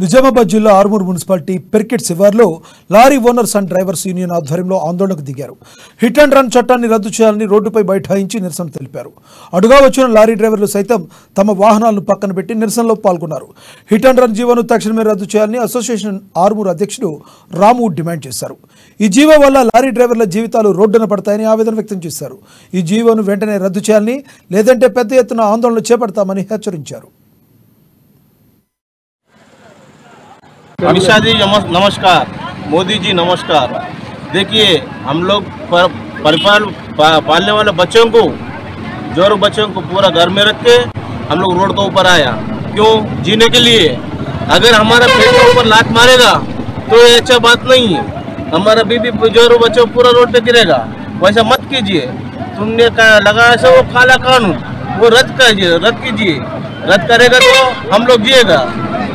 నిజామాబాద్ జిల్లా ఆర్మూర్ మున్సిపాలిటీ పెర్కెట్ శివార్లో lorry owners and drivers union ఆధ్వర్యంలో ఆందోళనకు దిగారు. హిట్ అండ్ రన్ చట్టాన్ని రద్దు చేయాలని రోడ్డుపై బైఠాయించి నిరసన తెలిపారు. అడుగా వచ్చిన లారీ డ్రైవర్లు సైతం తమ వాహనాలను పక్కన పెట్టి నిరసనలో పాల్గొన్నారు. హిట్ అండ్ రన్ జీవోను తక్షణమే రద్దు చేయాలని అసోసియేషన్ ఆర్మూర్ అధ్యక్షుడు రాము డిమాండ్ చేశారు. ఈ జీవో వల్ల లారీ డ్రైవర్ల జీవితాలు రోడ్డున పడతాయని ఆవేదన వ్యక్తం చేశారు. ఈ జీవోను వెంటనే రద్దు చేయాలని, లేదంటే పెద్ద ఎత్తున ఆందోళన చేపడతామని హెచ్చరించారు. अमित शाह जी नमस्कार, मोदी जी नमस्कार। देखिए, हम लोग पालने वाले बच्चों को, जोर बच्चों को पूरा घर में रख के हम लोग रोड के ऊपर आया। क्यों? जीने के लिए। अगर हमारा पेट के ऊपर लात मारेगा तो ये अच्छा बात नहीं है। हमारा बीबी जोर बच्चों पूरा रोड पे गिरेगा। वैसा मत कीजिए। तुमने लगाया से वो काला कानून, वो रद्द कीजिए। रद्द करेगा तो हम लोग जिएगा।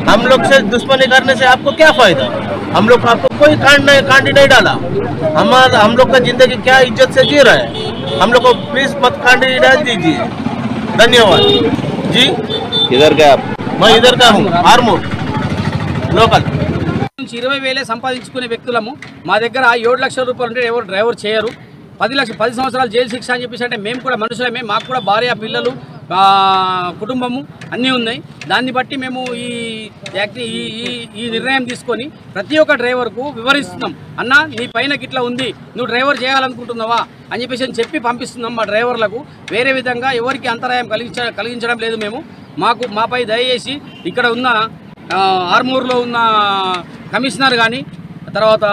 हम लोग से दुश्मनी करने से आपको क्या फायदा? हम लोग आपको कोई कांड नहीं डाला। हम लोग का जिंदगी क्या इज्जत से जी रहा है। हम लोग को प्लीज मत कांड डाल दीजिए। धन्यवाद जी। किधर का आप? मैं इधर का हूँ, आर्मूर లోకల్. 20,000 సంపాదించుకునే వ్యక్తులము మా దగ్గర 7 లక్షల రూపాయలు ఉంటే ఎవరు డ్రైవర్ చేయరు. 10 సంవత్సరాలు జైలు శిక్ష అని చెప్పేసి అంటే మేము కూడా మనుషులమే, మాకు కూడా భార్య పిల్లలు కుటుంబము అన్నీ ఉన్నాయి. దాన్ని బట్టి మేము ఈ నిర్ణయం తీసుకొని ప్రతి ఒక్క డ్రైవర్కు వివరిస్తున్నాం. అన్న, నీ పైన గిట్లా ఉంది, నువ్వు డ్రైవర్ చేయాలనుకుంటున్నావా అని చెప్పి పంపిస్తున్నాం మా డ్రైవర్లకు. వేరే విధంగా ఎవరికి అంతరాయం కలిగించడం లేదు. మేము మాపై దయచేసి ఇక్కడ ఉన్న ఆర్మూర్లో ఉన్న కమిషనర్ కానీ, తర్వాత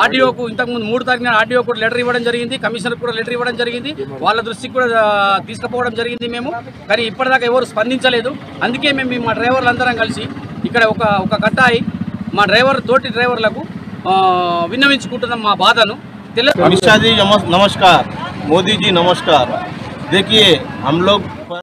ఆర్డీఓకు ఇంతకుముందు 3 తారీఖున ఆర్డీఓ కూడా లెటర్ ఇవ్వడం జరిగింది, కమిషనర్ కూడా లెటర్ ఇవ్వడం జరిగింది, వాళ్ళ దృష్టికి కూడా తీసుకుపోవడం జరిగింది మేము. కానీ ఇప్పటిదాకా ఎవరు స్పందించలేదు. అందుకే మేము మా డ్రైవర్లు అందరం కలిసి ఇక్కడ ఒక కట్టాయి మా తోటి డ్రైవర్లకు విన్నవించుకుంటున్నాం మా బాధను. अमित शाह जी नमस्कार, मोदी जी नमस्कार। देखिए, हम लोग